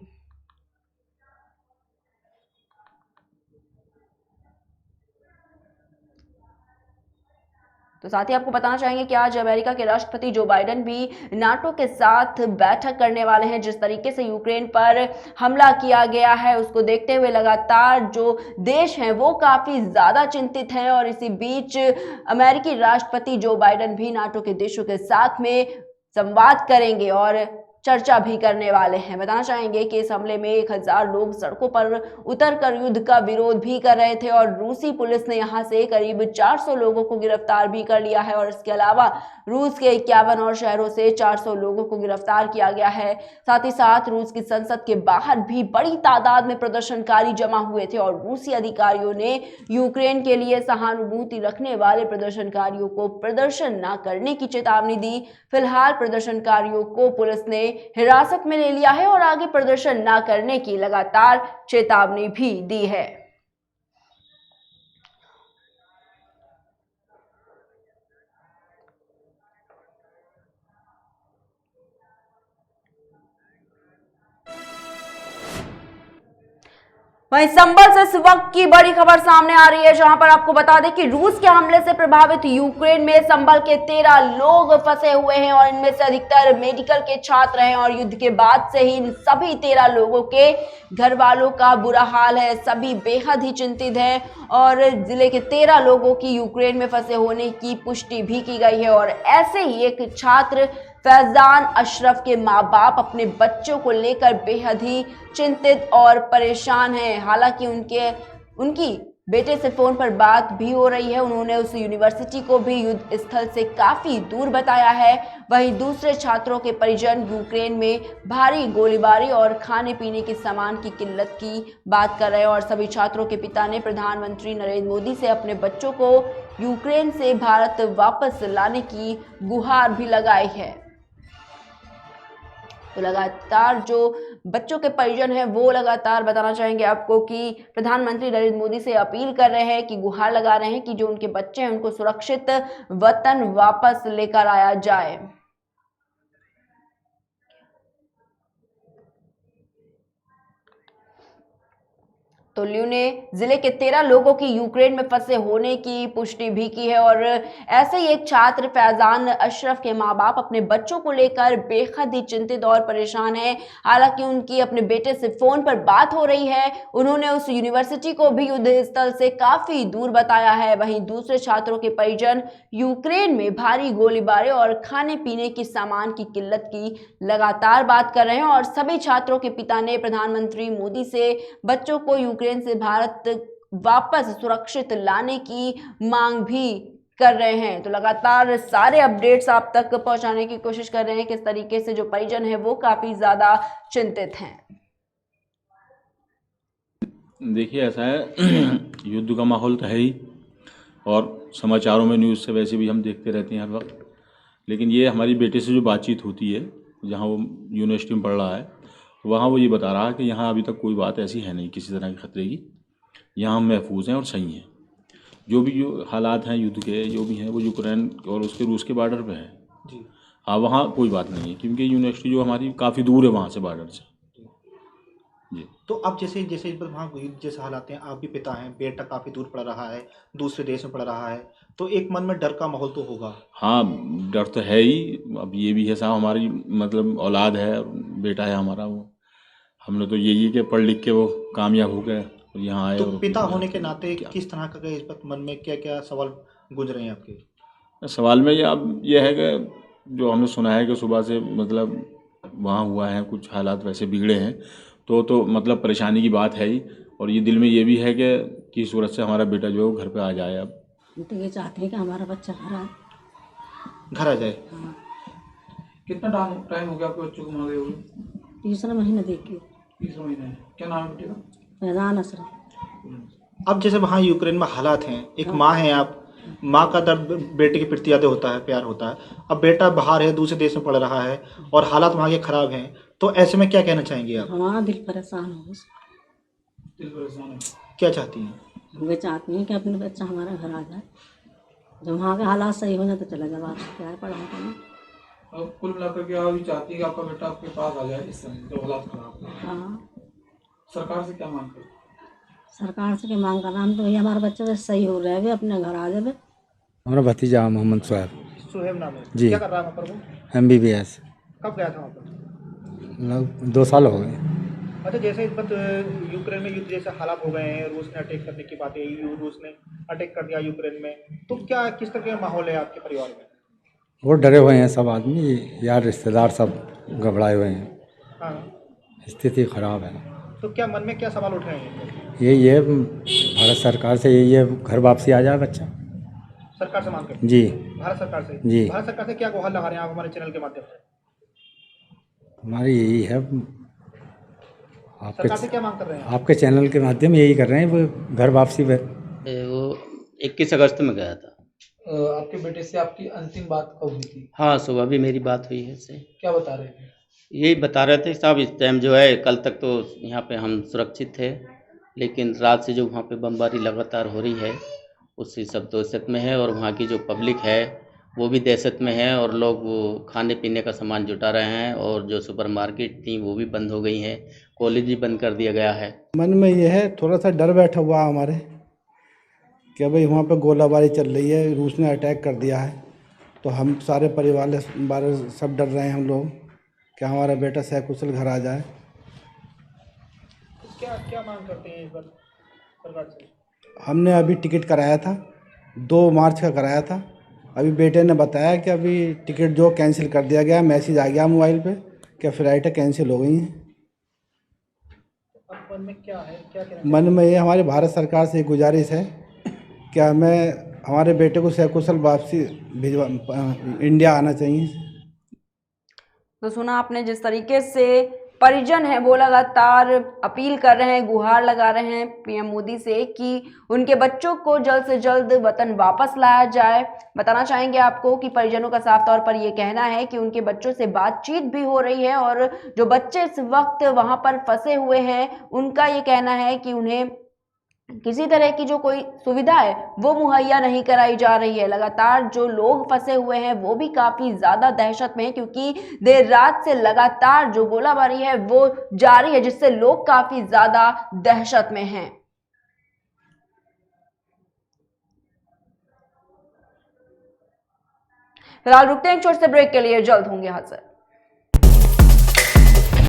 तो साथ ही आपको बताना चाहेंगे कि आज अमेरिका के राष्ट्रपति जो बाइडेन भी नाटो के साथ बैठक करने वाले हैं। जिस तरीके से यूक्रेन पर हमला किया गया है उसको देखते हुए लगातार जो देश हैं वो काफी ज्यादा चिंतित हैं और इसी बीच अमेरिकी राष्ट्रपति जो बाइडेन भी नाटो के देशों के साथ में संवाद करेंगे और चर्चा भी करने वाले हैं। बताना चाहेंगे कि इस हमले में 1000 लोग सड़कों पर उतरकर युद्ध का विरोध भी कर रहे थे और रूसी पुलिस ने यहां से करीब 400 लोगों को गिरफ्तार भी कर लिया है और इसके अलावा रूस के 51 और शहरों से 400 लोगों को गिरफ्तार किया गया है। साथ ही साथ रूस की संसद के बाहर भी बड़ी तादाद में प्रदर्शनकारी जमा हुए थे और रूसी अधिकारियों ने यूक्रेन के लिए सहानुभूति रखने वाले प्रदर्शनकारियों को प्रदर्शन न करने की चेतावनी दी। फिलहाल प्रदर्शनकारियों को पुलिस ने हिरासत में ले लिया है और आगे प्रदर्शन न करने की लगातार चेतावनी भी दी है। वहीं संभल से इस वक्त की बड़ी खबर सामने आ रही है, जहां पर आपको बता दें कि रूस के हमले से प्रभावित यूक्रेन में संभल के 13 लोग फंसे हुए हैं और इनमें से अधिकतर मेडिकल के छात्र हैं और युद्ध के बाद से ही इन सभी 13 लोगों के घर वालों का बुरा हाल है। सभी बेहद ही चिंतित हैं और जिले के 13 लोगों की यूक्रेन में फंसे होने की पुष्टि भी की गई है। और ऐसे ही एक छात्र फैजान अशरफ के माँ बाप अपने बच्चों को लेकर बेहद ही चिंतित और परेशान हैं। हालांकि उनकी बेटे से फोन पर बात भी हो रही है। उन्होंने उस यूनिवर्सिटी को भी युद्ध स्थल से काफी दूर बताया है। वहीं दूसरे छात्रों के परिजन यूक्रेन में भारी गोलीबारी और खाने पीने के सामान की किल्लत की बात कर रहे हैं और सभी छात्रों के पिता ने प्रधानमंत्री नरेंद्र मोदी से अपने बच्चों को यूक्रेन से भारत वापस लाने की गुहार भी लगाई है। तो लगातार जो बच्चों के परिजन हैं वो लगातार बताना चाहेंगे आपको कि प्रधानमंत्री नरेंद्र मोदी से अपील कर रहे हैं कि गुहार लगा रहे हैं कि जो उनके बच्चे हैं उनको सुरक्षित वतन वापस लेकर आया जाए। तो ल्यू ने जिले के 13 लोगों की यूक्रेन में फंसे होने की पुष्टि भी की है और ऐसे ही एक छात्र फैजान अशरफ के माँ बाप अपने बच्चों को लेकर बेहद ही चिंतित और परेशान है। हालांकि उनकी अपने बेटे से फोन पर बात हो रही है। उन्होंने उस यूनिवर्सिटी को भी युद्ध स्थल से काफी दूर बताया है। वहीं दूसरे छात्रों के परिजन यूक्रेन में भारी गोलीबारी और खाने पीने की सामान की किल्लत की लगातार बात कर रहे हैं और सभी छात्रों के पिता ने प्रधानमंत्री मोदी से बच्चों को यूक्रेन से भारत वापस सुरक्षित लाने की मांग भी कर रहे हैं। तो लगातार सारे अपडेट्स आप तक पहुंचाने की कोशिश कर रहे हैं। किस तरीके से जो परिजन है वो काफी ज्यादा चिंतित हैं। देखिए ऐसा है युद्ध का माहौल तो है ही, और समाचारों में न्यूज़ से वैसे भी हम देखते रहते हैं हर वक्त। लेकिन ये हमारी बेटे से जो बातचीत होती है, जहाँ वो यूनिवर्सिटी में पढ़ रहा है, वहाँ वो ये बता रहा है कि यहाँ अभी तक कोई बात ऐसी है नहीं किसी तरह के खतरे की, यहाँ हम महफूज हैं और सही हैं। जो हालात हैं युद्ध के जो भी हैं वो यूक्रेन और उसके रूस के बॉर्डर पे है जी। हाँ, वहाँ कोई बात नहीं है क्योंकि यूनिवर्सिटी जो हमारी काफ़ी दूर है वहाँ से, बॉर्डर से जी। तो अब जैसे जैसे इस पर वहाँ युद्ध जैसे हालात हैं, आप भी पिता हैं, बेटा काफ़ी दूर पड़ रहा है, दूसरे देश में पड़ रहा है, तो एक मन में डर का माहौल तो होगा। हाँ, डर तो है ही। अब ये भी है साहब, हमारी मतलब औलाद है, बेटा है हमारा, वो हमने तो यही है कि पढ़ लिख के वो कामयाब हो गए और यहाँ आए। तो और पिता होने के नाते किस तरह का इस वक्त मन में क्या क्या सवाल गूंज रहे हैं आपके? सवाल में ये है कि जो हमने सुना है कि सुबह से मतलब वहाँ हुआ है, कुछ हालात वैसे बिगड़े हैं, तो मतलब परेशानी की बात है ही। और ये दिल में ये भी है कि किस सूरत से हमारा बेटा जो है वो घर पे आ जाए। अब तो ये चाहते हैं कि हमारा बच्चा घर आ जाए। हाँ। कितना टाइम हो गया आपके बच्चों को मांगे हुए? तीसरा महीना देखिए। तीसरा महीना है। क्या नाम है बेटे का? फैजान असरा। अब जैसे वहाँ यूक्रेन में हालात हैं, एक माँ है आप, माँ का दर्द बेटे के प्रति ज़्यादा होता है, प्यार होता है। अब बेटा बाहर है, दूसरे देश में पढ़ रहा है और हालात वहाँ के ख़राब हैं, तो ऐसे में क्या कहना चाहेंगे आप? हमारा दिल परेशान हो। दिल परेशान है। क्या चाहती हैं? वे चाहती हैं कि अपने बच्चा हमारा घर आ जाए, जब वहाँ के हालात सही हो जाए तो चला जाए वापस, क्या है पढ़ाई करना। अब कुल मिलाकर के आप चाहती है कि आपका बेटा आपके पास आ जाए इस समय जो हालात खराब हैं। हाँ। सरकार से क्या मांग कर? सरकार से क्या मांग करना, हम तो ये हमारा बच्चा बस सही हो रहे अपने घर आ जाए। हमारा भतीजा मोहम्मद सुहेब नाम है जी। क्या कर रहा है वहाँ पर वो? MBBS। कब गया था वहाँ पर? लगभग 2 साल हो गए। अच्छा, जैसे इस वक्त यूक्रेन में युद्ध जैसे हालात हो गए हैं, रूस ने अटैक करने की बात है, रूस ने अटैक कर दिया यूक्रेन में, तो क्या किस तरह का माहौल है आपके परिवार में? वो डरे हुए हैं सब आदमी, यार रिश्तेदार सब घबराए हुए हैं। हाँ। स्थिति खराब है। तो क्या मन में क्या सवाल उठ रहे हैं? यही है भारत सरकार से, यही है घर वापसी आ जाए बच्चा। सरकार से मांग करते जी। भारत सरकार से जी। भारत सरकार से क्या गुहार लगा रहे हैं आप हमारे चैनल के माध्यम से? हमारी यही है, सरकार से क्या मांग कर रहे हैं? आपके चैनल के माध्यम यही कर रहे हैं, वो घर वापसी पे। वो 21 अगस्त में गया था। आपके बेटे से आपकी अंतिम बात कब हुई थी? हाँ, सुबह भी मेरी बात हुई है इससे। क्या बता रहे थे? यही बता रहे थे साहब, इस टाइम जो है, कल तक तो यहाँ पे हम सुरक्षित थे, लेकिन रात से जो वहाँ पे बमबारी लगातार हो रही है उससे सब दहशत में है, और वहाँ की जो पब्लिक है वो भी दहशत में है, और लोग वो खाने पीने का सामान जुटा रहे हैं, और जो सुपरमार्केट थी वो भी बंद हो गई हैं, कॉलेज भी बंद कर दिया गया है। मन में ये है, थोड़ा सा डर बैठा हुआ हमारे कि भाई वहाँ पे गोलाबारी चल रही है, रूस ने अटैक कर दिया है, तो हम सारे परिवार सब डर रहे हैं हम लोग कि हमारा बेटा सकुशल घर आ जाए। क्या क्या मांग करते हैं इस बार सरकार से? हमने अभी टिकट कराया था, 2 मार्च का कराया था। अभी बेटे ने बताया कि अभी टिकट जो कैंसिल कर दिया गया, मैसेज आ गया मोबाइल पे कि फ़्लाइटें कैंसिल हो गई हैं। अब मन में क्या है, क्या कहना? मन में ये हमारे भारत सरकार से गुजारिश है कि हमें हमारे बेटे को सकुशल वापसी भिजवा इंडिया आना चाहिए। तो सुना आपने जिस तरीके से परिजन है वो लगातार अपील कर रहे हैं, गुहार लगा रहे हैं पीएम मोदी से कि उनके बच्चों को जल्द से जल्द वतन वापस लाया जाए। बताना चाहेंगे आपको कि परिजनों का साफ तौर पर ये कहना है कि उनके बच्चों से बातचीत भी हो रही है, और जो बच्चे इस वक्त वहां पर फंसे हुए हैं उनका ये कहना है कि उन्हें किसी तरह की जो कोई सुविधा है वो मुहैया नहीं कराई जा रही है। लगातार जो लोग फंसे हुए हैं वो भी काफी ज्यादा दहशत में हैं, क्योंकि देर रात से लगातार जो गोलाबारी है वो जारी है, जिससे लोग काफी ज्यादा दहशत में हैं। फिलहाल रुकते हैं एक छोटे से ब्रेक के लिए, जल्द होंगे हाजिर।